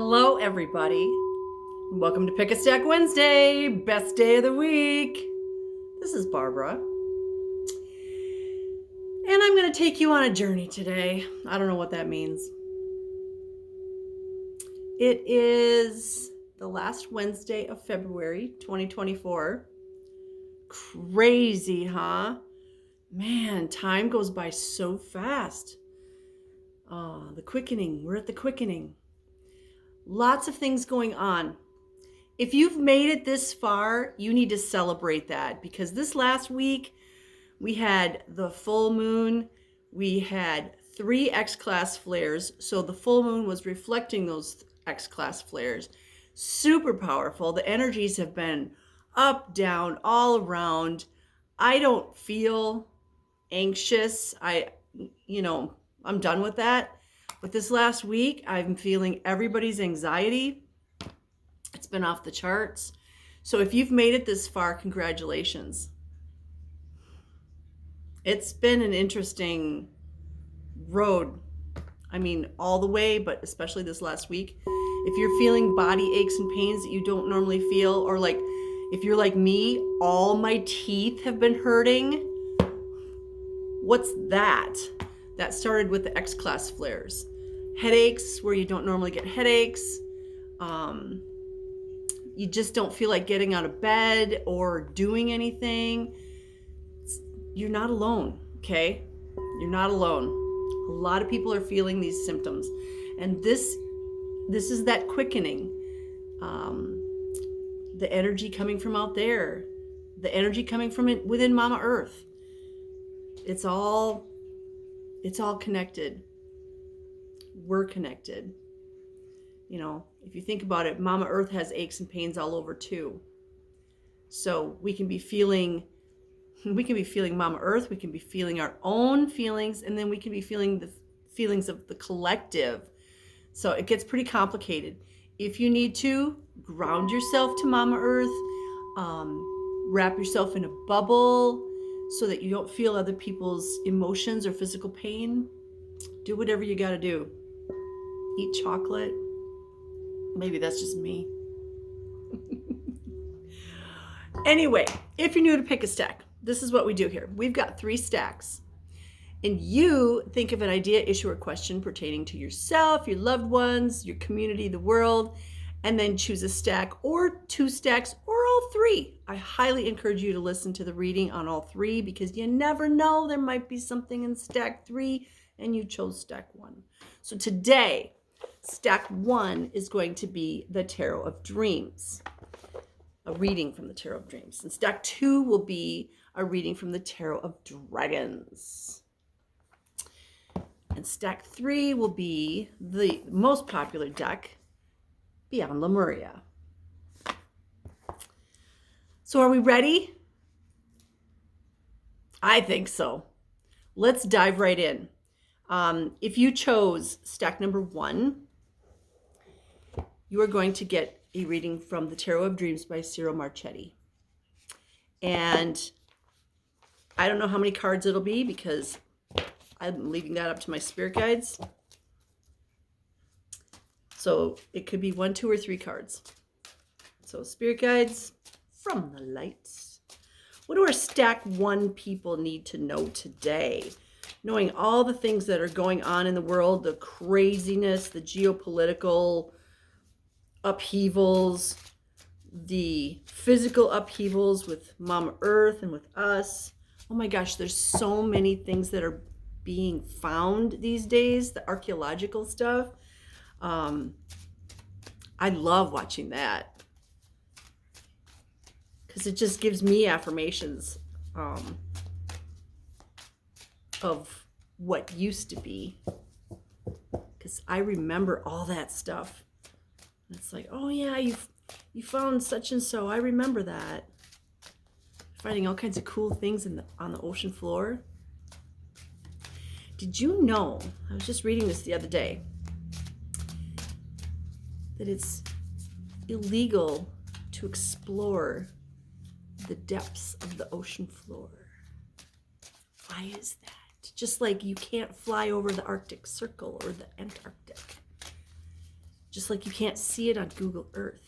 Hello, everybody. Welcome to Pick a Stack Wednesday, best day of the week. This is Barbara. And I'm going to take you on a journey today. I don't know what that means. It is the last Wednesday of February 2024. Crazy, huh? Man, time goes by so fast. The quickening. We're at the quickening. Lots of things going on. If you've made it this far, you need to celebrate that, because this last week we had the full moon. We had 3 X-class flares. So the full moon was reflecting those X-class flares. Super powerful. The energies have been up, down, all around. I don't feel anxious. I'm done with that. But this last week, I'm feeling everybody's anxiety. It's been off the charts. So if you've made it this far, congratulations. It's been an interesting road. I mean, all the way, but especially this last week. If you're feeling body aches and pains that you don't normally feel, or like if you're like me, all my teeth have been hurting. What's that? That started with the X-class flares. Headaches where you don't normally get headaches. You just don't feel like getting out of bed or doing anything. You're not alone, okay? You're not alone. A lot of people are feeling these symptoms. And this is that quickening. The energy coming from out there. The energy coming from within Mama Earth. It's all connected. We're connected. You know, if you think about it, Mama Earth has aches and pains all over too. So we can be feeling Mama Earth, we can be feeling our own feelings, and then we can be feeling the feelings of the collective. So it gets pretty complicated. If you need to, ground yourself to Mama Earth, wrap yourself in a bubble so that you don't feel other people's emotions or physical pain. Do whatever you got to do. Eat chocolate. Maybe that's just me. Anyway, if you're new to Pick a Stack, this is what we do here. We've got 3 stacks. And you think of an idea, issue, or question pertaining to yourself, your loved ones, your community, the world, and then choose a stack or 2 stacks or all 3. I highly encourage you to listen to the reading on all 3, because you never know, there might be something in stack 3 and you chose stack 1. So today, stack 1 is going to be the Tarot of Dreams, a reading from the Tarot of Dreams. And stack 2 will be a reading from the Tarot of Dragons. And stack 3 will be the most popular deck, Beyond Lemuria. So are we ready? I think so. Let's dive right in. If you chose stack number 1, you are going to get a reading from the Tarot of Dreams by Cyril Marchetti. And I don't know how many cards it'll be, because I'm leaving that up to my spirit guides. So it could be 1, 2, or 3 cards. So spirit guides from the lights. What do our stack 1 people need to know today? Knowing all the things that are going on in the world, the craziness, the geopolitical upheavals, the physical upheavals with Mama Earth and with us. Oh my gosh, there's so many things that are being found these days, the archaeological stuff. I love watching that, because it just gives me affirmations of what used to be, because I remember all that stuff. It's like, oh yeah, you found such and so. I remember that. Finding all kinds of cool things on the ocean floor. Did you know, I was just reading this the other day, that it's illegal to explore the depths of the ocean floor? Why is that? Just like you can't fly over the Arctic Circle or the Antarctic. just like you can't see it on Google Earth.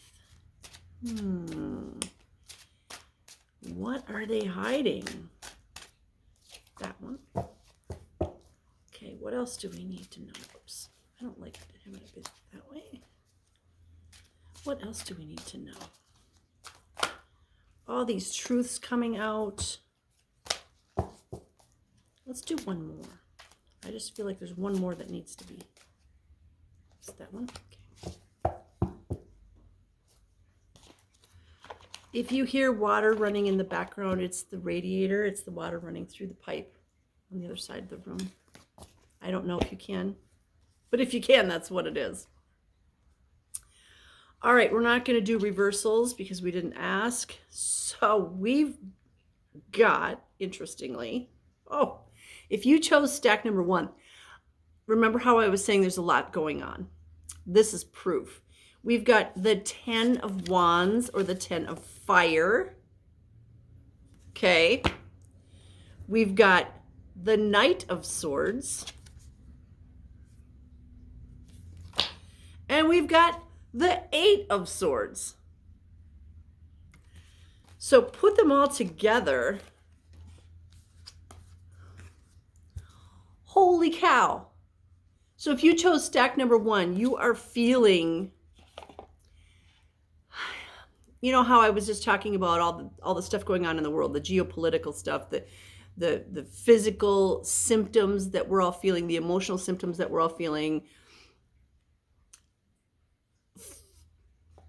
What are they hiding? That one. Okay, what else do we need to know? Oops, I don't like having it that way. What else do we need to know? All these truths coming out. Let's do one more. I just feel like there's one more that needs to be. Is that one? Okay. If you hear water running in the background, it's the radiator. It's the water running through the pipe on the other side of the room. I don't know if you can, but if you can, that's what it is. All right, we're not going to do reversals because we didn't ask. So we've got, interestingly, if you chose stack number 1, remember how I was saying there's a lot going on. This is proof. We've got the 10 of Wands or the 10 of Fire. Okay. We've got the Knight of Swords. And we've got the 8 of Swords. So put them all together. Holy cow. So if you chose stack number 1, you are feeling, you know how I was just talking about all the stuff going on in the world, the geopolitical stuff, the physical symptoms that we're all feeling, the emotional symptoms that we're all feeling,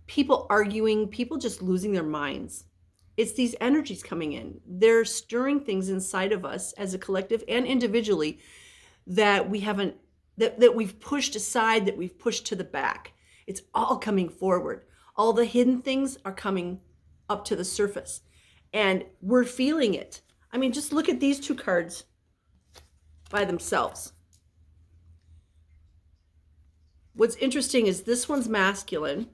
people arguing, people just losing their minds. It's these energies coming in. They're stirring things inside of us as a collective and individually that we haven't, that we've pushed aside, that we've pushed to the back. It's all coming forward. All the hidden things are coming up to the surface and we're feeling it. I mean, just look at these 2 cards by themselves. What's interesting is this one's masculine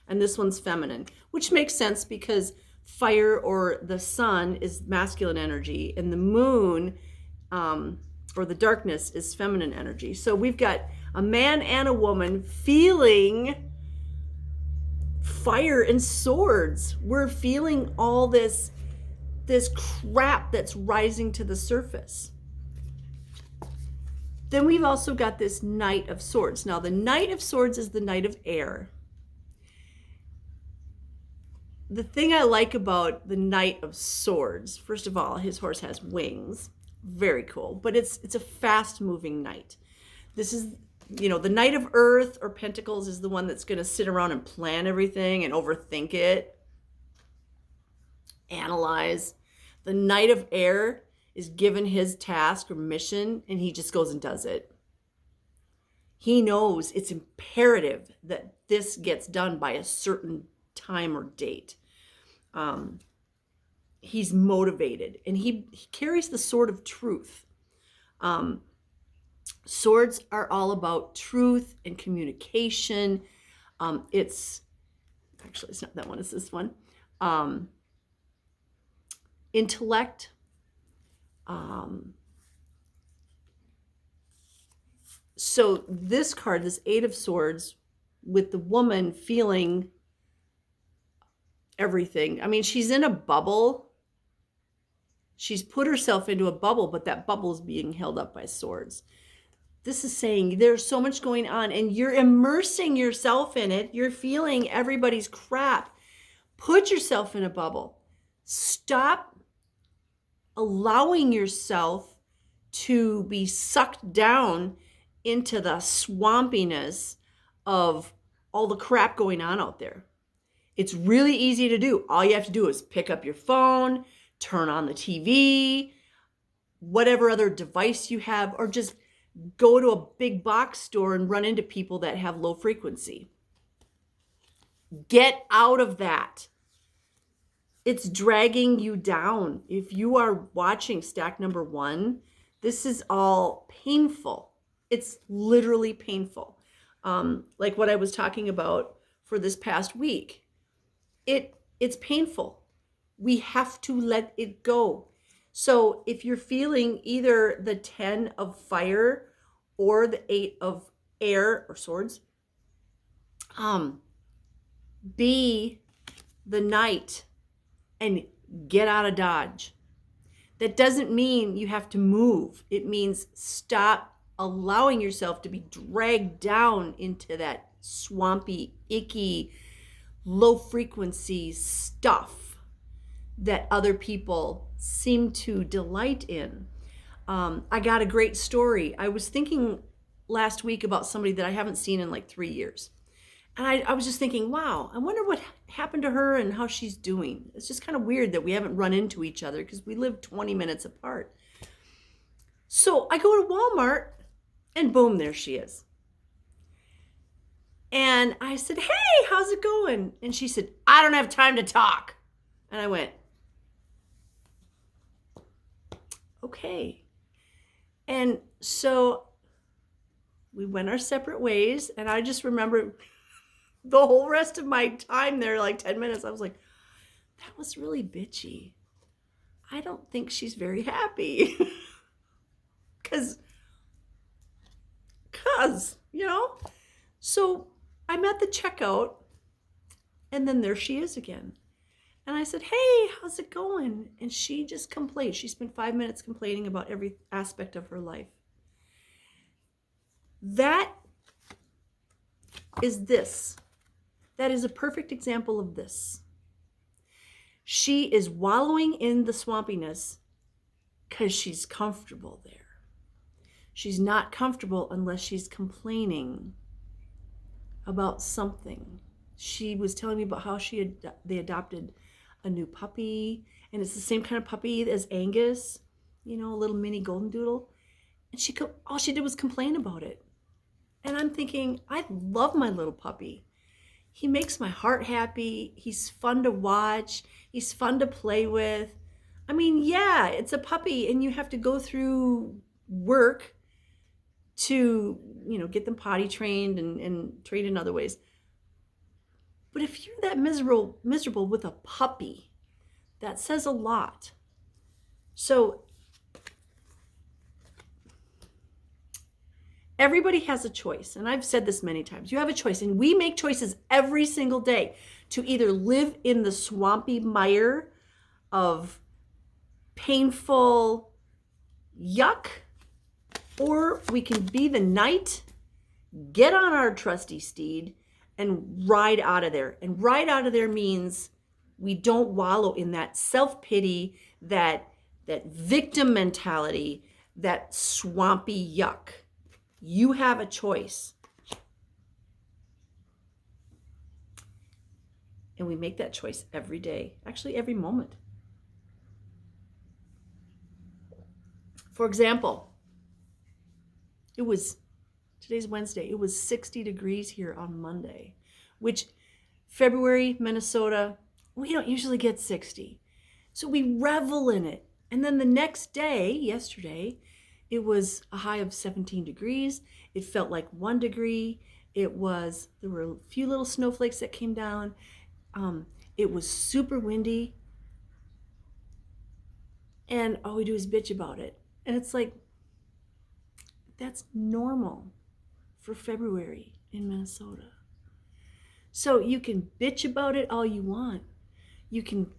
and this one's feminine, which makes sense because fire or the sun is masculine energy and the moon or the darkness is feminine energy. So we've got a man and a woman feeling fire and swords. We're feeling all this crap that's rising to the surface. Then we've also got this Knight of Swords. Now the Knight of Swords is the Knight of Air. The thing I like about the Knight of Swords, first of all, his horse has wings. Very cool. But it's a fast-moving knight. This is, the Knight of Earth or Pentacles is the one that's going to sit around and plan everything and overthink it, analyze. The Knight of Air is given his task or mission, and he just goes and does it. He knows it's imperative that this gets done by a certain time or date. He's motivated and he carries the sword of truth. Swords are all about truth and communication. It's not that one, it's this one. Intellect. So this card, this 8 of Swords, with the woman feeling everything. I mean, she's in a bubble. She's put herself into a bubble, but that bubble is being held up by swords. This is saying there's so much going on and you're immersing yourself in it. You're feeling everybody's crap. Put yourself in a bubble. Stop allowing yourself to be sucked down into the swampiness of all the crap going on out there. It's really easy to do. All you have to do is pick up your phone, turn on the TV, whatever other device you have, or just go to a big box store and run into people that have low frequency. Get out of that. It's dragging you down. If you are watching stack number 1, this is all painful. It's literally painful. Like what I was talking about for this past week. It's painful. We have to let it go. So if you're feeling either the 10 of Fire or the 8 of Air or Swords, Be the night and get out of Dodge. That doesn't mean you have to move. It means stop allowing yourself to be dragged down into that swampy, icky, low frequency stuff that other people seem to delight in. I got a great story. I was thinking last week about somebody that I haven't seen in like 3 years. And I was just thinking, wow, I wonder what happened to her and how she's doing. It's just kind of weird that we haven't run into each other because we live 20 minutes apart. So I go to Walmart and boom, there she is. And I said, hey, how's it going? And she said, I don't have time to talk. And I went, okay. And so we went our separate ways. And I just remember the whole rest of my time there, like 10 minutes, I was like, that was really bitchy. I don't think she's very happy. Cause, you know? So I'm at the checkout and then there she is again. And I said, hey, how's it going? And she just complained. She spent 5 minutes complaining about every aspect of her life. That is this. That is a perfect example of this. She is wallowing in the swampiness because she's comfortable there. She's not comfortable unless she's complaining about something. She was telling me about how they adopted a new puppy, and it's the same kind of puppy as Angus, you know, a little mini golden doodle. And all she did was complain about it. And I'm thinking, I love my little puppy. He makes my heart happy. He's fun to watch. He's fun to play with. I mean, yeah, it's a puppy and you have to go through work to, you know, get them potty trained and trained in other ways. But if you're that miserable with a puppy, that says a lot. So everybody has a choice, and I've said this many times. You have a choice, and we make choices every single day to either live in the swampy mire of painful yuck, or we can be the knight, get on our trusty steed, and ride out of there. And ride out of there means we don't wallow in that self-pity, that victim mentality, that swampy yuck. You have a choice. And we make that choice every day, actually every moment. For example, today's Wednesday, it was 60 degrees here on Monday, which February, Minnesota, we don't usually get 60. So we revel in it. And then the next day, yesterday, it was a high of 17 degrees. It felt like 1 degree. There were a few little snowflakes that came down. It was super windy. And all we do is bitch about it. And it's like, that's normal for February in Minnesota. So you can bitch about it all you want. You can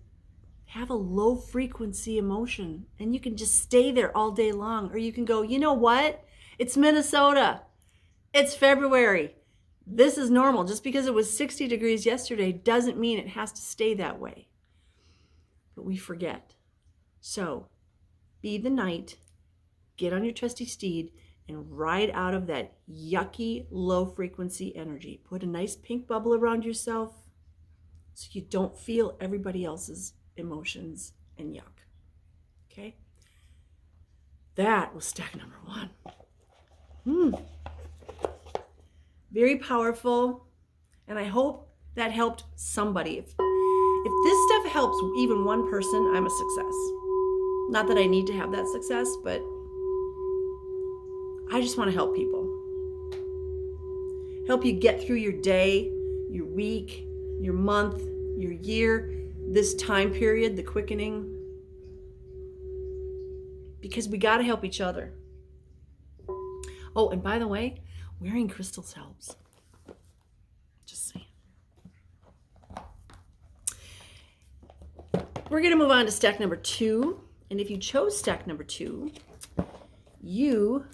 have a low frequency emotion and you can just stay there all day long. Or you can go, you know what? It's Minnesota. It's February. This is normal. Just because it was 60 degrees yesterday doesn't mean it has to stay that way. But we forget. So be the knight, get on your trusty steed, and ride out of that yucky, low frequency energy. Put a nice pink bubble around yourself so you don't feel everybody else's emotions and yuck. Okay? That was step number 1. Very powerful. And I hope that helped somebody. If this stuff helps even one person, I'm a success. Not that I need to have that success, but I just want to help people. Help you get through your day, your week, your month, your year, this time period, the quickening. Because we got to help each other. Oh, and by the way, wearing crystals helps. we're going to move on to stack number 2. And if you chose stack number 2, you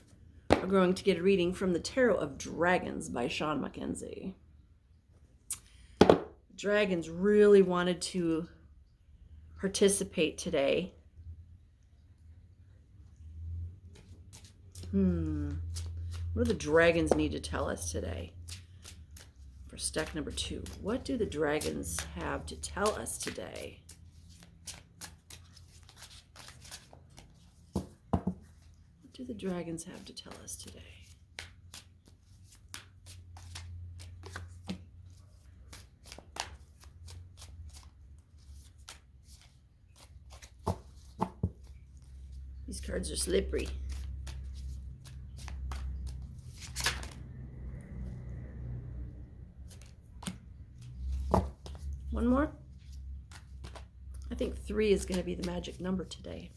are going to get a reading from the Tarot of Dragons by Sean Mackenzie. Dragons really wanted to participate today. What do the dragons need to tell us today? For stack number 2, what do the dragons have to tell us today? What do the dragons have to tell us today? These cards are slippery. One more? I think 3 is going to be the magic number today.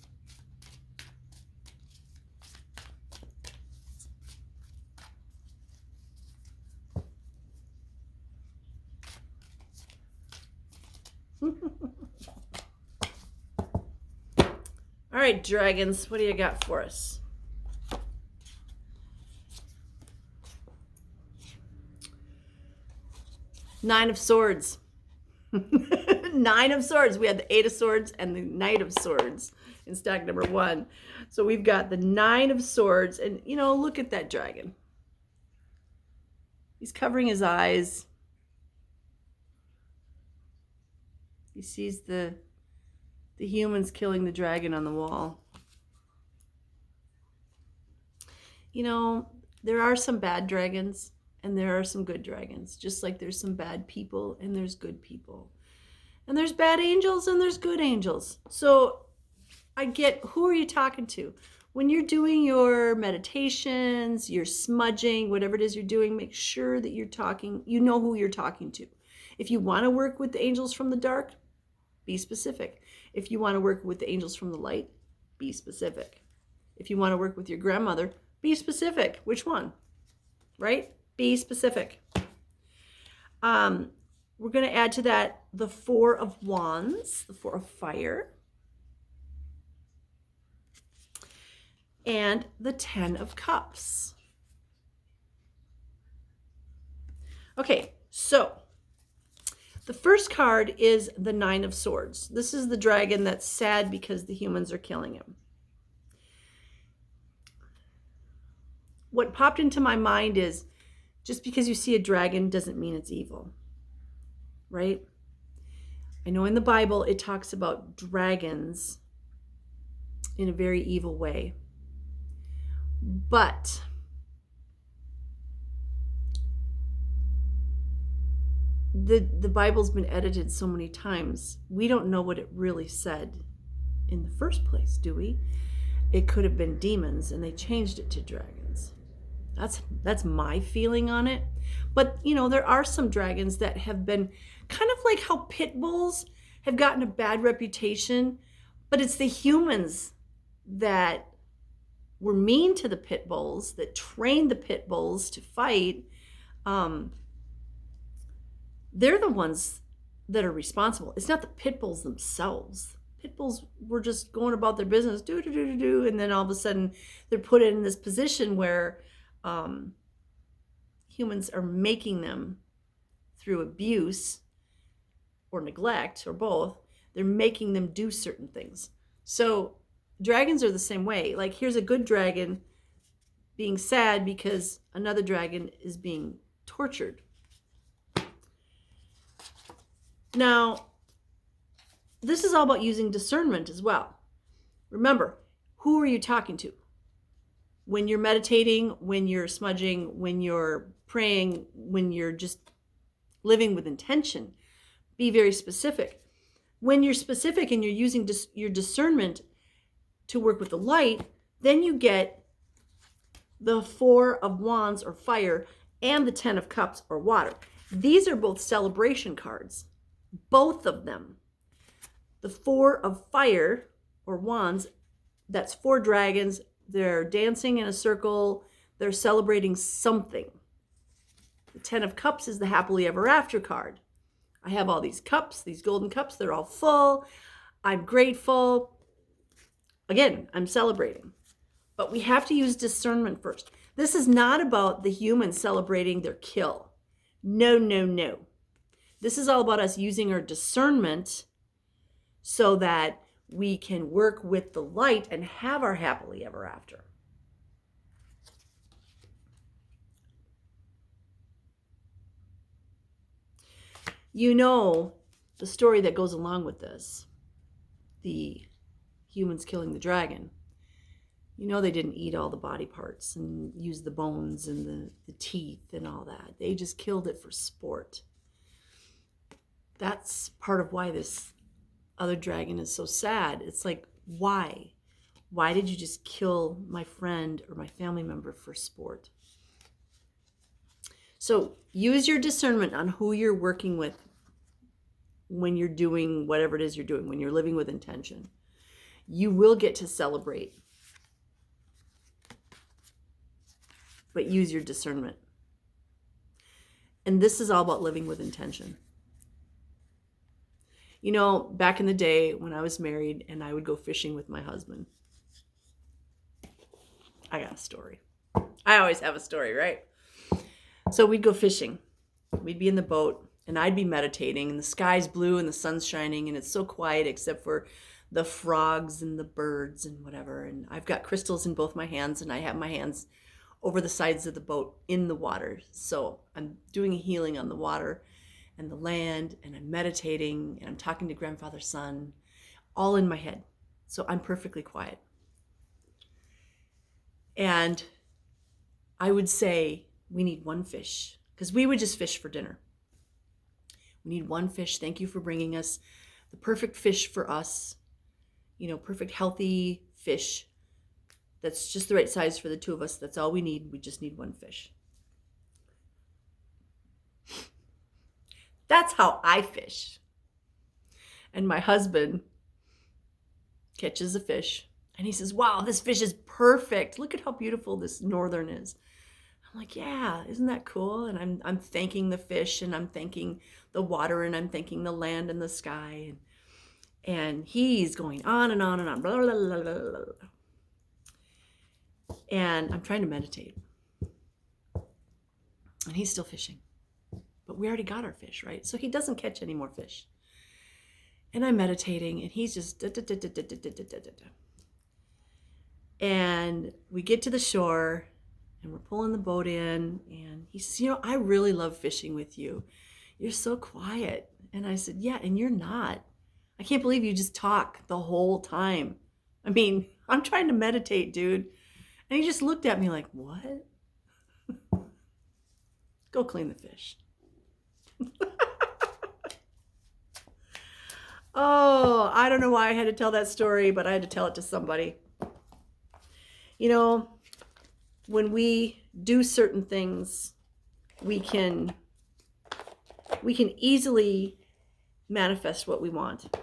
All right, dragons, what do you got for us? Nine of Swords. 9 of Swords. We had the 8 of Swords and the Knight of Swords in stack number 1. So we've got the 9 of Swords. And, you know, look at that dragon. He's covering his eyes. He sees the humans killing the dragon on the wall. You know, there are some bad dragons and there are some good dragons, just like there's some bad people and there's good people. And there's bad angels and there's good angels. So I get, who are you talking to? When you're doing your meditations, your smudging, whatever it is you're doing, make sure that you're talking, you know who you're talking to. If you want to work with the angels from the dark, be specific. If you want to work with the angels from the light, be specific. If you want to work with your grandmother, be specific. Which one? Right? Be specific. We're going to add to that the 4 of Wands, the 4 of Fire, and the 10 of Cups. Okay, so the first card is the 9 of Swords. This is the dragon that's sad because the humans are killing him. What popped into my mind is, just because you see a dragon doesn't mean it's evil, right? I know in the Bible it talks about dragons in a very evil way. But the Bible's been edited so many times, we don't know what it really said in the first place, do we? It could have been demons and they changed it to dragons. That's my feeling on it. But, you know, there are some dragons that have been kind of like how pit bulls have gotten a bad reputation, but it's the humans that were mean to the pit bulls, that trained the pit bulls to fight. They're the ones that are responsible. It's not the pit bulls themselves. Pit bulls were just going about their business, and then all of a sudden they're put in this position where humans are making them, through abuse or neglect or both, they're making them do certain things. So dragons are the same way. Like, here's a good dragon being sad because another dragon is being tortured. Now, this is all about using discernment as well. Remember, who are you talking to? When you're meditating, when you're smudging, when you're praying, when you're just living with intention, be very specific. When you're specific and you're using your discernment to work with the light, then you get the 4 of Wands or fire and the 10 of Cups or water. These are both celebration cards, both of them. The 4 of fire or wands, that's 4 dragons. They're dancing in a circle. They're celebrating something. The 10 of Cups is the happily ever after card. I have all these cups, these golden cups. They're all full. I'm grateful. Again, I'm celebrating. But we have to use discernment first. This is not about the humans celebrating their kill. No, no, no. This is all about us using our discernment so that we can work with the light and have our happily ever after. You know the story that goes along with this, the humans killing the dragon. You know they didn't eat all the body parts and use the bones and the teeth and all that. They just killed it for sport. That's part of why this other dragon is so sad. It's like, why? Why did you just kill my friend or my family member for sport? So use your discernment on who you're working with when you're doing whatever it is you're doing, when you're living with intention. You will get to celebrate, but use your discernment. And this is all about living with intention. You know, back in the day when I was married and I would go fishing with my husband, I got a story. I always have a story, right? So we'd go fishing. We'd be in the boat and I'd be meditating and the sky's blue and the sun's shining and it's so quiet except for the frogs and the birds and whatever. And I've got crystals in both my hands and I have my hands over the sides of the boat in the water. So I'm doing a healing on the water and the land, and I'm meditating, and I'm talking to Grandfather Sun, all in my head. So I'm perfectly quiet. And I would say, we need one fish, because we would just fish for dinner. We need one fish. Thank you for bringing us the perfect fish for us. You know, perfect, healthy fish that's just the right size for the two of us. That's all we need. We just need one fish. That's how I fish. And my husband catches a fish and he says, wow, this fish is perfect. Look at how beautiful this northern is. I'm like, yeah, isn't that cool? And I'm thanking the fish and I'm thanking the water and I'm thanking the land and the sky. And he's going on and on and on. Blah, blah, blah, blah, blah. And I'm trying to meditate. And he's still fishing. But we already got our fish, right? So he doesn't catch any more fish. And I'm meditating and he's just and we get to the shore and we're pulling the boat in and he says, you know, I really love fishing with you. You're so quiet. And I said, yeah, and you're not. I can't believe you just talk the whole time. I mean, I'm trying to meditate, dude. And he just looked at me like, what? Go clean the fish. Oh, I don't know why I had to tell that story, but I had to tell it to somebody. You know, when we do certain things, we can easily manifest what we want.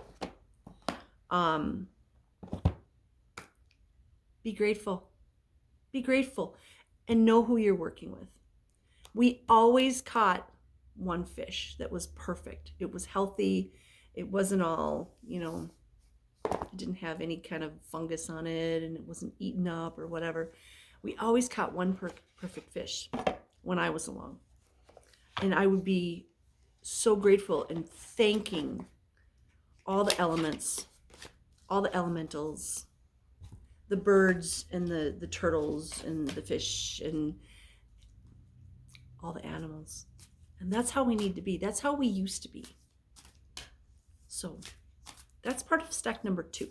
Be grateful. Be grateful and know who you're working with. We always caught one fish that was perfect. It was healthy. It wasn't all, you know, it didn't have any kind of fungus on it and it wasn't eaten up or whatever. We always caught one perfect fish when I was along. And I would be so grateful and thanking all the elements, all the elementals, the birds and the turtles and the fish and all the animals. And that's how we need to be. That's how we used to be. So that's part of stack number 2.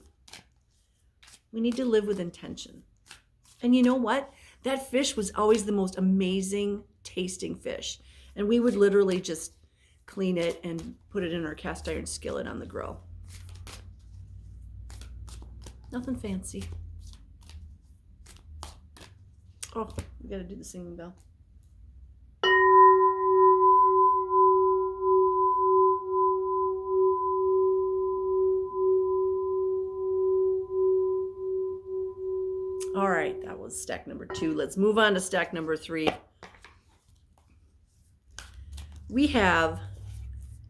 We need to live with intention. And you know what? That fish was always the most amazing tasting fish. And we would literally just clean it and put it in our cast iron skillet on the grill. Nothing fancy. Oh, we gotta do the singing bell. All right, that was stack number 2. Let's move on to stack number 3. We have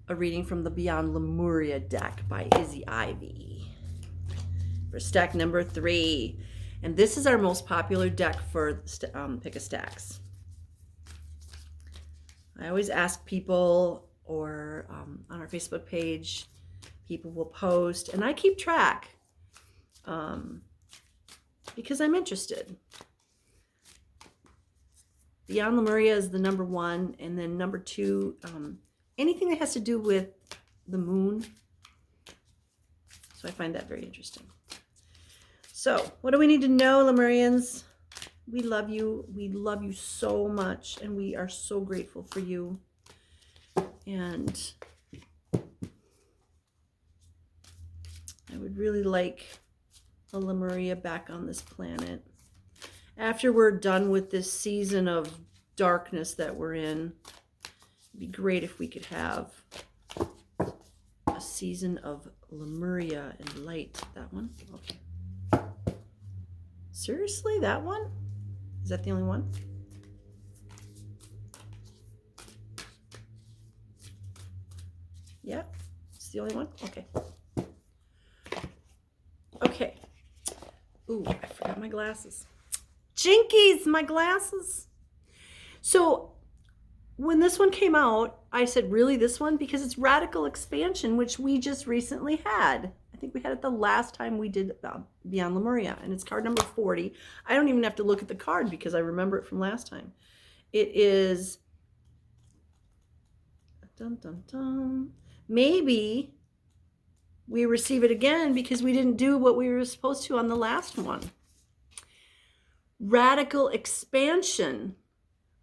a reading from the Beyond Lemuria deck by Izzy Ivy. for stack number 3. And this is our most popular deck for Pick a Stacks. I always ask people, or on our Facebook page, people will post, and I keep track because I'm interested. Beyond Lemuria is the number 1, and then number 2, anything that has to do with the moon. So I find that very interesting. So what do we need to know, Lemurians? We love you. We love you so much, and we are so grateful for you. And I would really like a Lemuria back on this planet. After we're done with this season of darkness that we're in, it'd be great if we could have a season of Lemuria and light. That one? Okay. Seriously? That one? Is that the only one? Yeah? It's the only one? Okay. Okay. Ooh, I forgot my glasses. Jinkies, my glasses. So when this one came out, I said, really, this one? Because it's Radical Expansion, which we just recently had. I think we had it the last time we did Beyond Lemuria, and it's card number 40. I don't even have to look at the card because I remember it from last time. It is, dun, dun, dun. Maybe we receive it again because we didn't do what we were supposed to on the last one. Radical Expansion,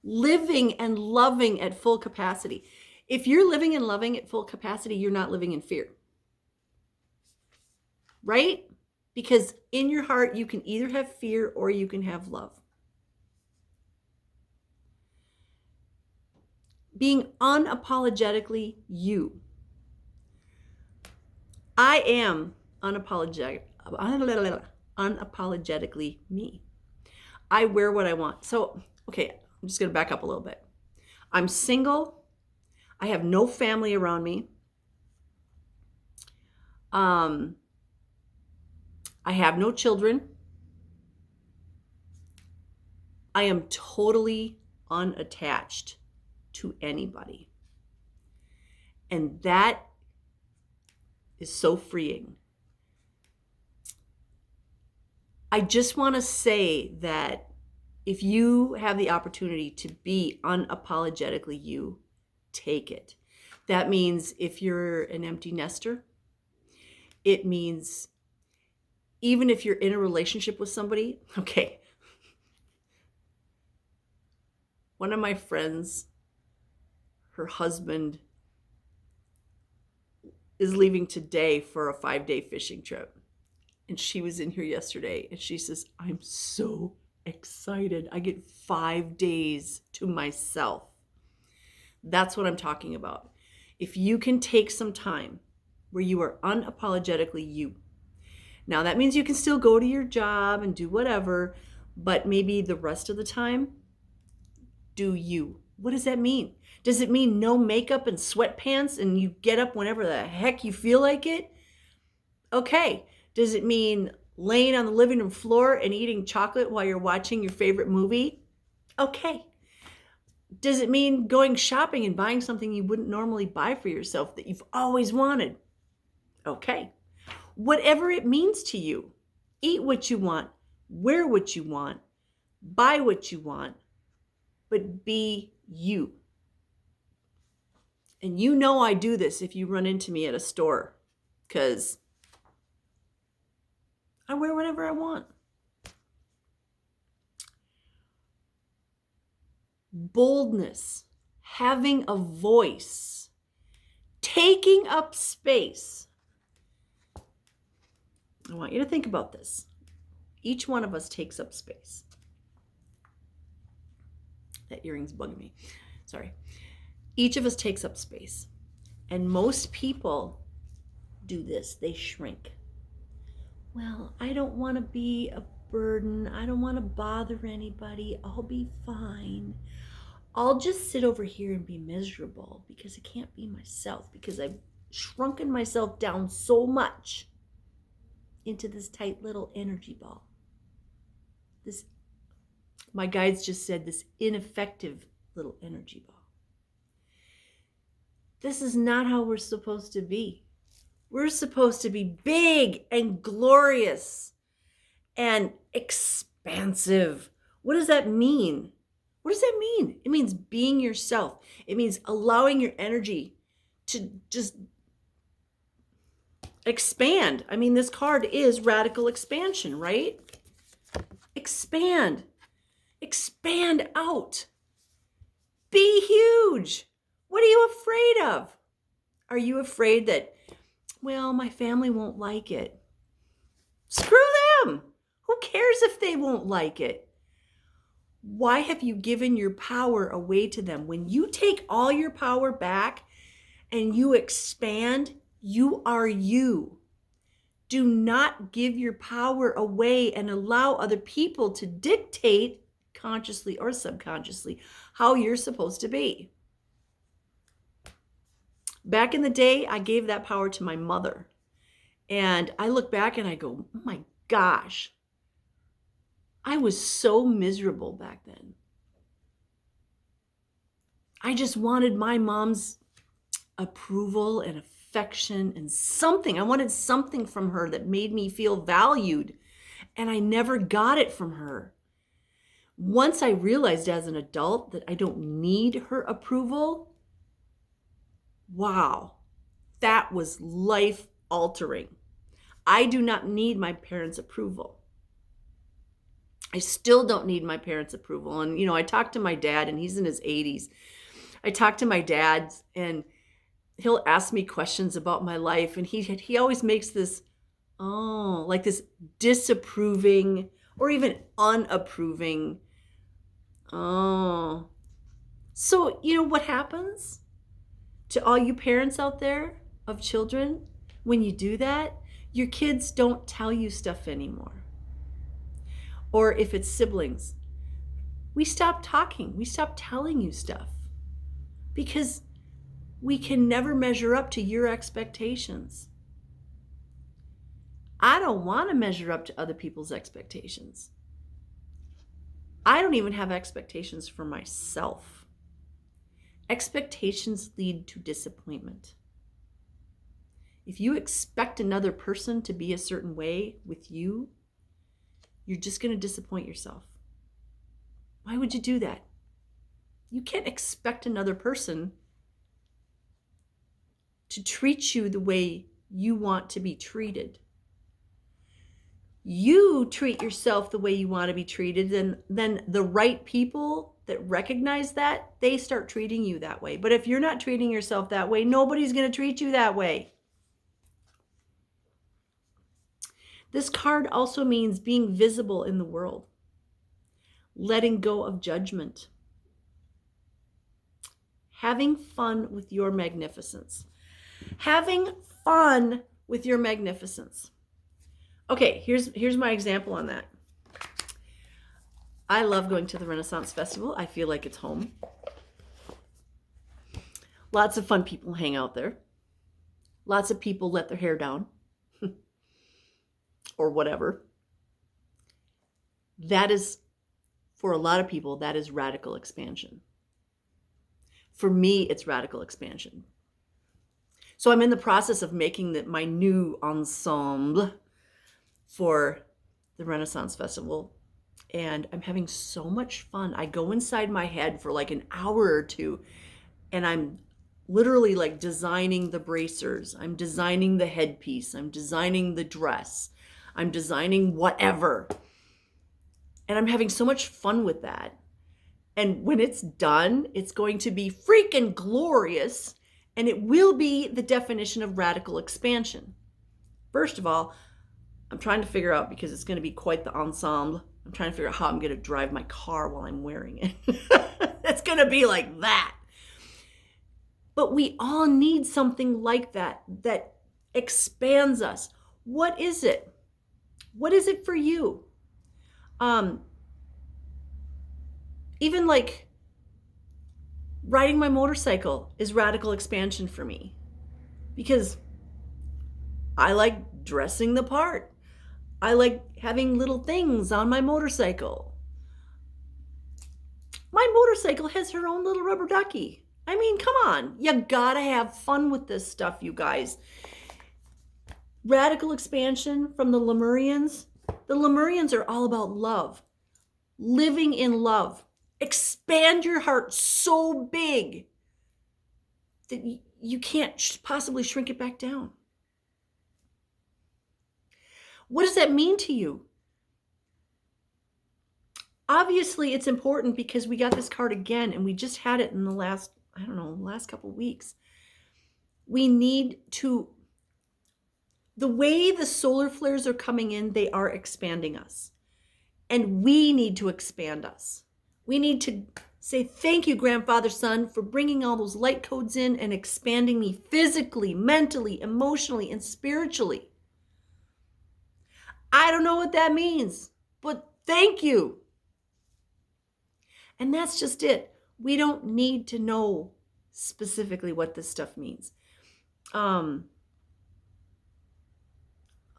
living and loving at full capacity. If you're living and loving at full capacity, you're not living in fear. Right? Because in your heart, you can either have fear or you can have love. Being unapologetically you. I am unapologetically me. I wear what I want. So, okay, I'm just going to back up a little bit. I'm single. I have no family around me. I have no children. I am totally unattached to anybody. And that is so freeing. I just want to say that if you have the opportunity to be unapologetically you, take it. That means if you're an empty nester, it means even if you're in a relationship with somebody, okay. One of my friends, her husband is leaving today for a 5-day fishing trip. And she was in here yesterday and she says, I'm so excited. I get 5 days to myself. That's what I'm talking about. If you can take some time where you are unapologetically you. Now that means you can still go to your job and do whatever, but maybe the rest of the time, do you. What does that mean? Does it mean no makeup and sweatpants and you get up whenever the heck you feel like it? Okay. Does it mean laying on the living room floor and eating chocolate while you're watching your favorite movie? Okay. Does it mean going shopping and buying something you wouldn't normally buy for yourself that you've always wanted? Okay. Whatever it means to you, eat what you want, wear what you want, buy what you want, but be you. And you know I do this if you run into me at a store, because I wear whatever I want. Boldness, having a voice, taking up space. I want you to think about this. Each one of us takes up space. That earring's bugging me. Sorry. Each of us takes up space. And most people do this. They shrink. Well, I don't want to be a burden. I don't want to bother anybody. I'll be fine. I'll just sit over here and be miserable because I can't be myself, because I've shrunken myself down so much into this tight little energy ball. This, my guides just said, this ineffective little energy ball. This is not how we're supposed to be. We're supposed to be big and glorious and expansive. What does that mean? What does that mean? It means being yourself. It means allowing your energy to just expand. I mean, this card is radical expansion, right? Expand. Expand out. Be huge. What are you afraid of? Are you afraid that, well, my family won't like it? Screw them. Who cares if they won't like it? Why have you given your power away to them? When you take all your power back and you expand, you are you. Do not give your power away and allow other people to dictate, consciously or subconsciously, how you're supposed to be. Back in the day, I gave that power to my mother. And I look back and I go, oh my gosh, I was so miserable back then. I just wanted my mom's approval and affection and something. I wanted something from her that made me feel valued. And I never got it from her. Once I realized as an adult that I don't need her approval, wow, that was life altering. I do not need my parents' approval. I still don't need my parents' approval. And, I talked to my dad, and he's in his 80s. I talked to my dad, and he'll ask me questions about my life. And he always makes this, like this disapproving or even unapproving. So, what happens to all you parents out there of children? When you do that, your kids don't tell you stuff anymore. Or if it's siblings, we stop talking. We stop telling you stuff because we can never measure up to your expectations. I don't want to measure up to other people's expectations. I don't even have expectations for myself. Expectations lead to disappointment. If you expect another person to be a certain way with you, you're just going to disappoint yourself. Why would you do that? You can't expect another person to treat you the way you want to be treated. You treat yourself the way you want to be treated, and then the right people that recognize that, they start treating you that way. But if you're not treating yourself that way, nobody's going to treat you that way. This card also means being visible in the world, letting go of judgment, having fun with your magnificence. Having fun with your magnificence. Okay, here's my example on that. I love going to the Renaissance Festival. I feel like it's home. Lots of fun people hang out there. Lots of people let their hair down. Or whatever. That is, for a lot of people, that is radical expansion. For me, it's radical expansion. So I'm in the process of making my new ensemble for the Renaissance Festival. And I'm having so much fun. I go inside my head for like an hour or two, and I'm literally like designing the bracers. I'm designing the headpiece. I'm designing the dress. I'm designing whatever. And I'm having so much fun with that. And when it's done, it's going to be freaking glorious. And it will be the definition of radical expansion. First of all, I'm trying to figure out, because it's going to be quite the ensemble, I'm trying to figure out how I'm going to drive my car while I'm wearing it. It's going to be like that. But we all need something like that expands us. What is it? What is it for you? Even like riding my motorcycle is radical expansion for me, because I like dressing the part. I like having little things on my motorcycle. My motorcycle has her own little rubber ducky. I mean, come on. You gotta have fun with this stuff, you guys. Radical expansion from the Lemurians. The Lemurians are all about love, living in love. Expand your heart so big that you can't possibly shrink it back down. What does that mean to you? Obviously, it's important because we got this card again, and we just had it in the last couple weeks. We need to, the way the solar flares are coming in, they are expanding us. And we need to expand us. We need to say, thank you, Grandfather Sun, for bringing all those light codes in and expanding me physically, mentally, emotionally, and spiritually. I don't know what that means, but thank you. And that's just it. We don't need to know specifically what this stuff means. A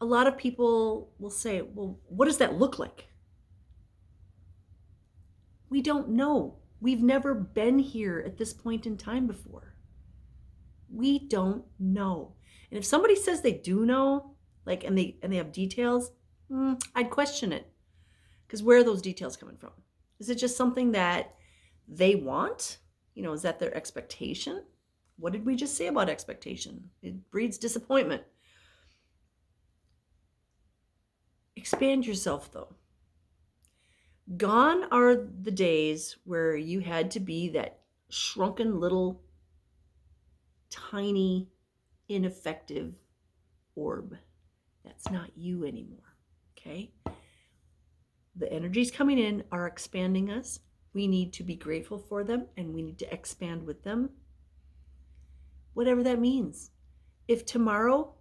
lot of people will say, well, what does that look like? We don't know. We've never been here at this point in time before. We don't know. And if somebody says they do know, like, and they have details, I'd question it. Because where are those details coming from? Is it just something that they want? Is that their expectation? What did we just say about expectation? It breeds disappointment. Expand yourself, though. Gone are the days where you had to be that shrunken little, tiny, ineffective orb. That's not you anymore, okay? The energies coming in are expanding us. We need to be grateful for them, and we need to expand with them. Whatever that means. If tomorrow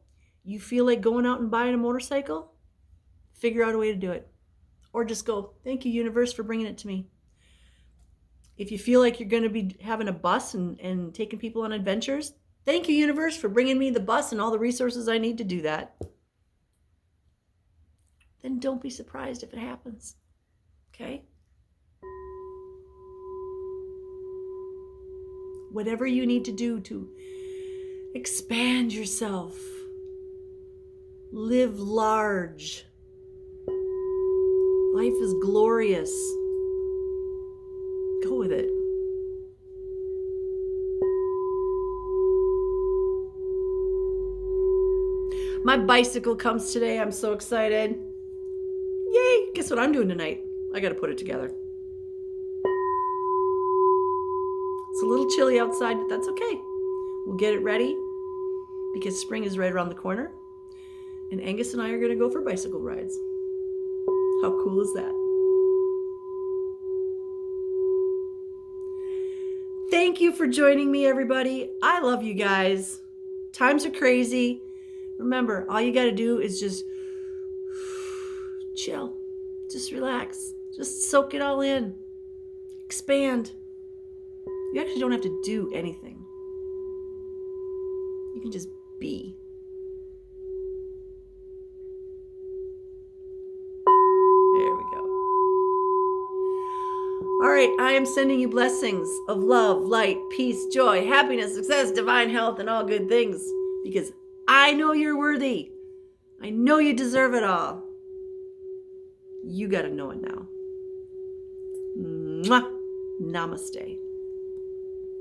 you feel like going out and buying a motorcycle, figure out a way to do it. Or just go, thank you, universe, for bringing it to me. If you feel like you're going to be having a bus and taking people on adventures, thank you, universe, for bringing me the bus and all the resources I need to do that. Then don't be surprised if it happens. Okay? Whatever you need to do to expand yourself, live large. Life is glorious. Go with it. My bicycle comes today. I'm so excited. Yay! Guess what I'm doing tonight? I got to put it together. It's a little chilly outside, but that's okay. We'll get it ready because spring is right around the corner. And Angus and I are going to go for bicycle rides. How cool is that? Thank you for joining me, everybody. I love you guys. Times are crazy. Remember, all you got to do is just chill. Just relax. Just soak it all in. Expand. You actually don't have to do anything. You can just be. There we go. All right, I am sending you blessings of love, light, peace, joy, happiness, success, divine health, and all good things, because I know you're worthy. I know you deserve it all. You got to know it now. Mwah. Namaste.